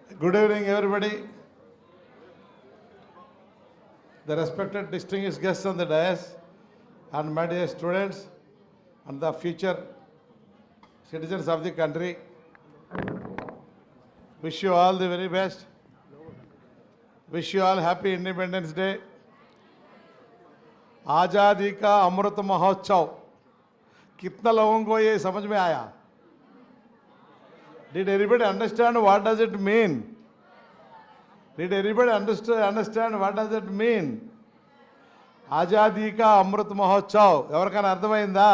Good evening, everybody. The respected distinguished guests on the dais and my dear students and the future citizens of the country. Wish you all the very best. Wish you all happy Independence Day. आज़ादी का अमृत महोत्सव कितना लोगों को ये समझ में आया? Did everybody understand what does it mean? Did everybody understand what does it mean? Azadi కా అమృత మహోత్సవ్ ఎవరికైనా అర్థమైందా?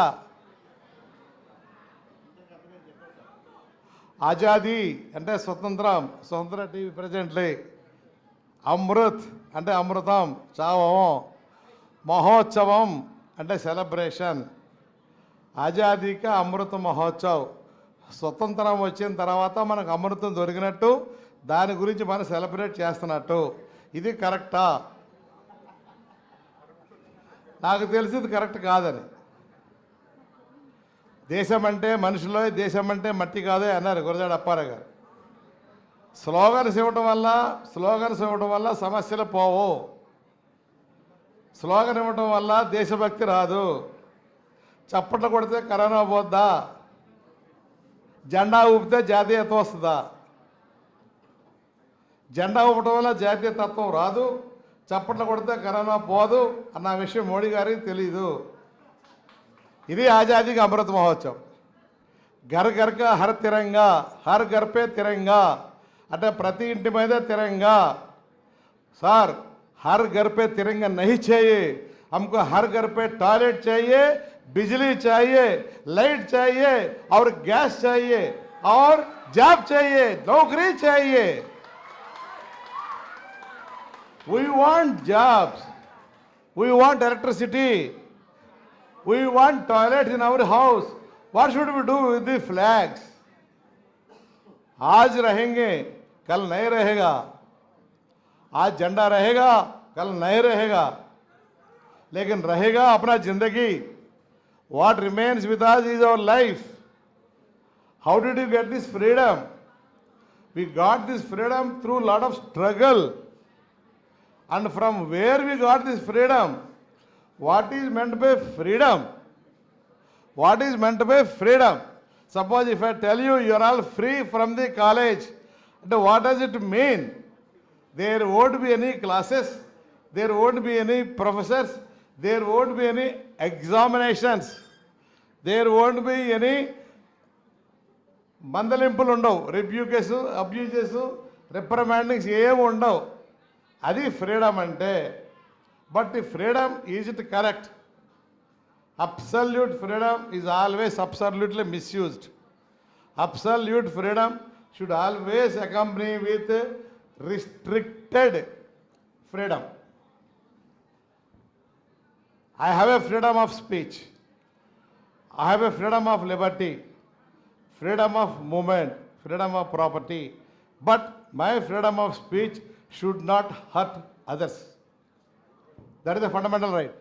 ఆజాదీ అంటే స్వతంత్రం, స్వతంత్ర టీవీ ప్రెజెంట్లీ. అమృత్ అంటే అమృతం, చావం. మహోత్సవం అంటే సెలబ్రేషన్. ఆజాదీ కా అమృత మహోత్సవ్. స్వతంత్రం వచ్చిన తర్వాత మనకు అమృతం దొరికినట్టు, దాని గురించి మనం సెలబ్రేట్ చేస్తున్నట్టు. ఇది కరెక్టా? నాకు తెలిసి ఇది కరెక్ట్ కాదని. దేశం అంటే మనుషులో, దేశం అంటే మట్టి కాదు అన్నారు గురజాడ అప్పారావు గారు. స్లోగన్స్ ఇవ్వటం వల్ల సమస్యలు పోవు. స్లోగన్ ఇవ్వటం వల్ల దేశభక్తి రాదు. చప్పట్లు కొడితే కరోనా పోద్దా? జెండా ఊపితే జాతీయత్వం వస్తుందా? జెండా ఊపటం వల్ల జాతీయతత్వం రాదు, చప్పట్లు కొడితే కరోనా పోదు అన్న విషయం మోడీ గారికి తెలీదు. ఇది ఆజాదీకి అమృత మహోత్సవం. ఘర్ ఘర్ కా హర్ తిరంగా, హర్ ఘర్ పే తిరంగా అంటే ప్రతి ఇంటి మీద తిరంగా. సార్, हर घर पे तिरंगा नहीं चाहिए, हमको हर घर पे टॉयलेट चाहिए, बिजली चाहिए, लाइट चाहिए और गैस चाहिए और जॉब चाहिए, नौकरी चाहिए. We want jobs, we want electricity, we want toilets in our house. What should we do with the flags? आज रहेंगे कल नहीं रहेगा, आज झंडा रहेगा कल नहीं रहेगा, लेकिन रहेगा अपना जिंदगी. What remains with us is our life. How did you get this freedom? We got this freedom through a lot of struggle. And from where we got this freedom? What is meant by freedom? What is meant by freedom? Suppose if I tell you you are all free from the college, what does it mean? There won't be any classes, there won't be any professors, there won't be any examinations, there won't be any మందలింపులు ఉండవు, రిబ్యూకెస్, abuses, రిప్రమాండింగ్స్ ఏమి ఉండవు. అది freedom అంటే. But the freedom is it correct? Absolute freedom is always absolutely misused. Absolute freedom should always accompany with restricted freedom. I have a freedom of speech, I have a freedom of liberty, freedom of movement, freedom of property, but my freedom of speech should not hurt others. That is a fundamental right.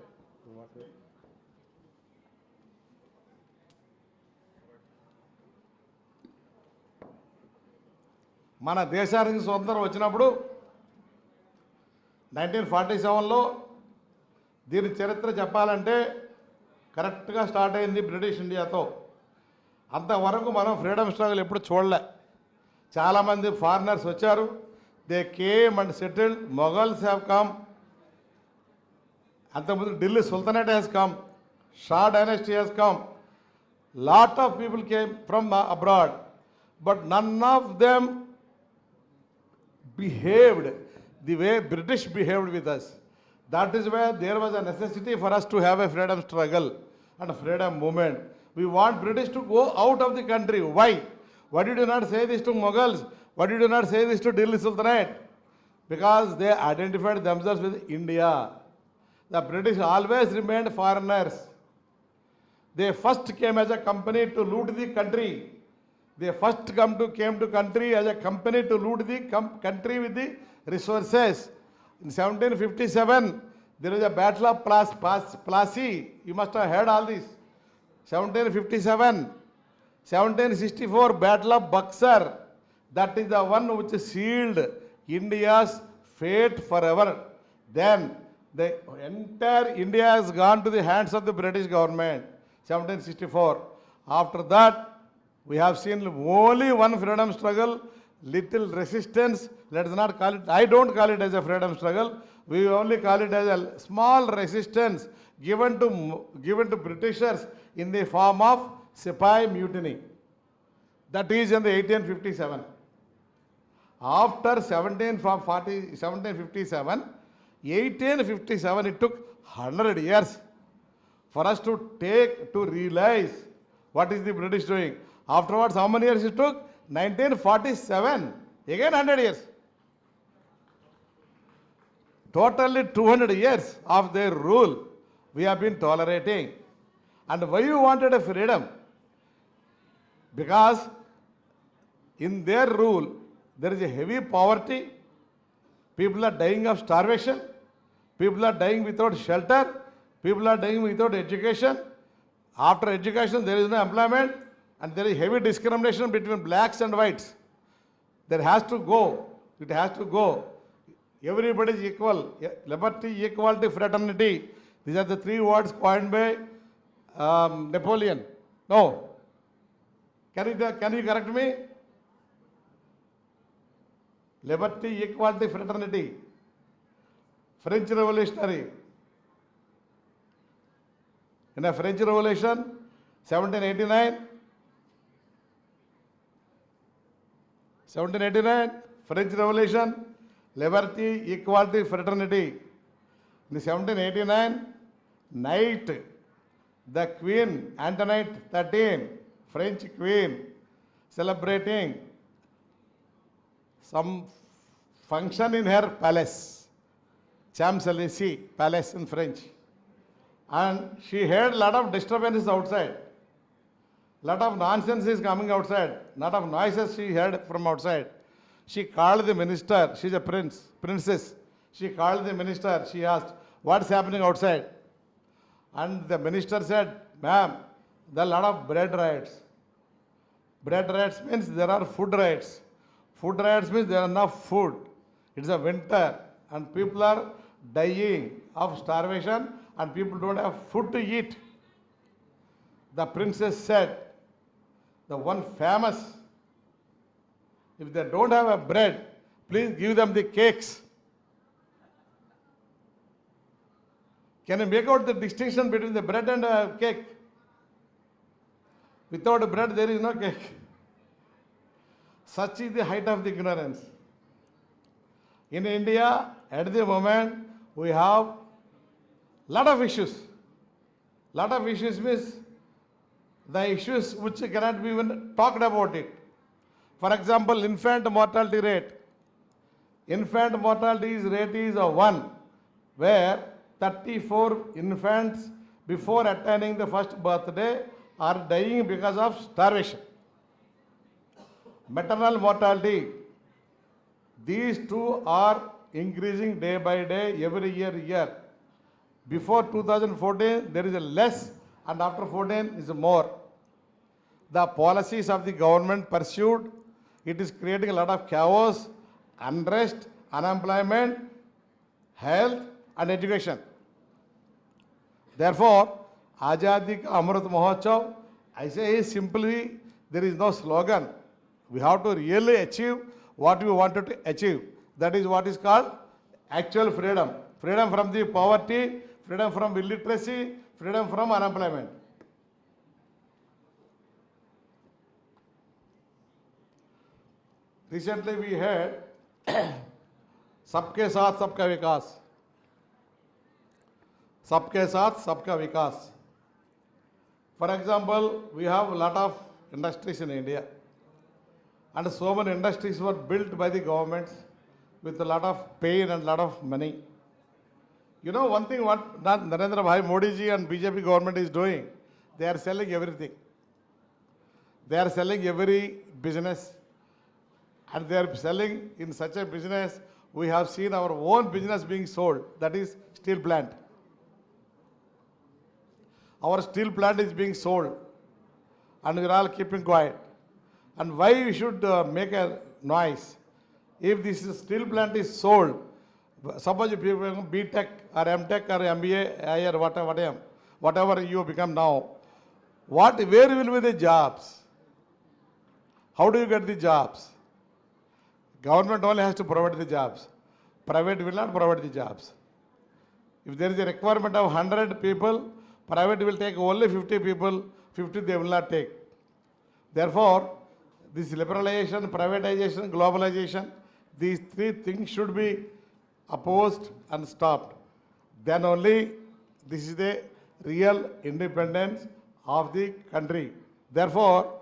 మన దేశానికి స్వతంత్రం వచ్చినప్పుడు 1947లో దీని చరిత్ర చెప్పాలంటే కరెక్ట్గా start అయింది British ఇండియాతో. అంతవరకు మనం ఫ్రీడమ్ స్ట్రగుల్ ఎప్పుడు చూడలే. చాలామంది ఫారినర్స్ వచ్చారు, they came and settled. Mughals have come, అంతకుముందు Delhi sultanate has come, Shah dynasty has come, lot of people came from abroad, but none of them behaved the way British behaved with us. That is why there was a necessity for us to have a freedom struggle and a freedom movement. We want British to go out of the country. Why? Why did you not say this to Mughals? Why did you not say this to Delhi Sultanate? Because they identified themselves with India. The British always remained foreigners. They first came as a company to loot the country. They first came to country as a company to loot the country with the resources. In 1757, there was a battle of Plassey. You must have heard all this. 1757, 1764, battle of Buxar. That is the one which sealed India's fate forever. Then the entire India has gone to the hands of the British government, 1764. After that, we have seen only one freedom struggle, little resistance. Let us not call it, I don't call it as a freedom struggle. We only call it as a small resistance given to Britishers in the form of Sepoy mutiny. That is in the 1857. After 1757, it took 100 years for us to realize what is the British doing. Afterwards, how many years it took? 1947. Again 100 years. Totally 200 years of their rule we have been tolerating. And why you wanted a freedom? Because in their rule, there is a heavy poverty. People are dying of starvation. People are dying without shelter. People are dying without education. After education, there is no employment. And there is heavy discrimination between blacks and whites. There has to go. It has to go. Everybody is equal. Liberty, equality, fraternity. These are the three words coined by Napoleon. No. Can you correct me? Liberty, equality, fraternity. French Revolutionary. In the French Revolution, 1789, French Revolution, liberty, equality, fraternity. In 1789, night, the Queen Antoinette 13, French Queen, celebrating some function in her palace, Champs-Élysées Palace in French. And she heard a lot of disturbances outside. Lot of nonsense is coming outside. Lot of noises she heard from outside. She called the minister. She's a princess. She called the minister. She asked, what's happening outside? And the minister said, ma'am, there are a lot of bread riots. Bread riots means there are food riots. Food riots means there are enough food. It's a winter and people are dying of starvation and people don't have food to eat. The princess said, the one famous, if they don't have a bread, please give them the cakes. Can you make out the distinction between the bread and cake? Without bread, there is no cake. Such is the height of the ignorance. In India, at the moment, we have lot of issues. Lot of issues means the issues which cannot be even talked about it. For example, infant mortality rate. Infant mortality rate is 1, where 34 infants before attaining the first birthday are dying because of starvation. Maternal mortality, these two are increasing day by day, every year. Before 2014, there is a less, and after 14 is more. The policies of the government pursued, it is creating a lot of chaos, unrest, unemployment, health, and education. Therefore, Azadi Ka Amrit Mahotsav, I say simply, there is no slogan. We have to really achieve what we wanted to achieve. That is what is called actual freedom. Freedom from the poverty, freedom from illiteracy, freedom from unemployment. Recently we had Sabke Saath Sabka Vikas. Sabke Saath Sabka Vikas. For example, we have a lot of industries in India. And so many industries were built by the governments with a lot of pain and a lot of money. You know one thing what Narendra Bhai Modi ji and BJP government is doing? They are selling everything. They are selling every business. And they are selling in such a business, we have seen our own business being sold. That is steel plant. Our steel plant is being sold. And we are all keeping quiet. And why we should make a noise. If this steel plant is sold, suppose if you become B.Tech or M.Tech or MBA or whatever you become now, where will be the jobs? How do you get the jobs? Government only has to provide the jobs. Private will not provide the jobs. If there is a requirement of 100 people, private will take only 50 people, 50 they will not take. Therefore, this liberalization, privatization, globalization, these three things should be opposed and stopped. Then only this is the real independence of the country. Therefore,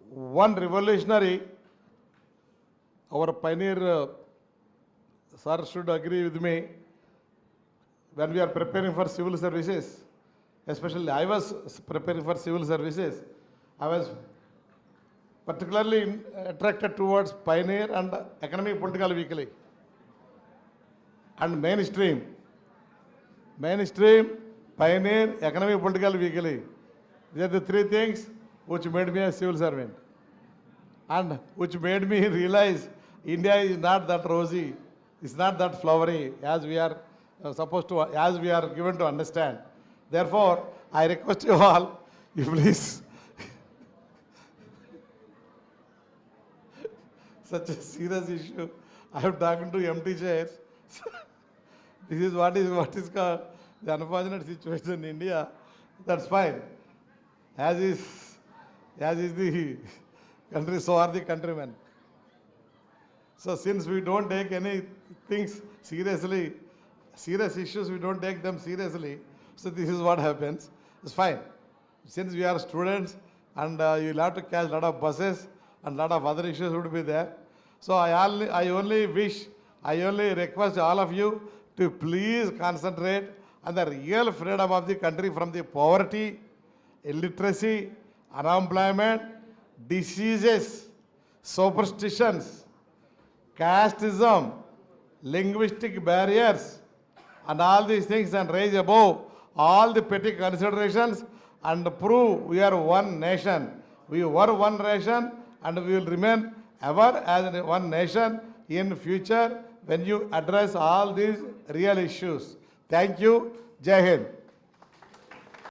one revolutionary, our pioneer, sir should agree with me, when we are preparing for civil services, especially I was preparing for civil services, I was particularly attracted towards pioneer and economic political weekly and mainstream, pioneer, economic political weekly. These are the three things which made me a civil servant and which made me realize India is not that rosy, it's not that flowery as we are supposed to, as we are given to understand. Therefore, I request you all, you please, such a serious issue, I have talked to empty chairs. This is what is called the unfortunate situation in India. That's fine. As is the country, so are the countrymen. So since we don't take any things seriously, serious issues, we don't take them seriously. So this is what happens. It's fine. Since we are students and you'll have to catch a lot of buses and a lot of other issues would be there. So I only request all of you to please concentrate on the real freedom of the country from the poverty, illiteracy, unemployment, diseases, superstitions, casteism, linguistic barriers, and all these things, and raise above all the petty considerations and prove we are one nation. We were one nation and we will remain ever as one nation in future when you address all these real issues. Thank you. Jai Hind.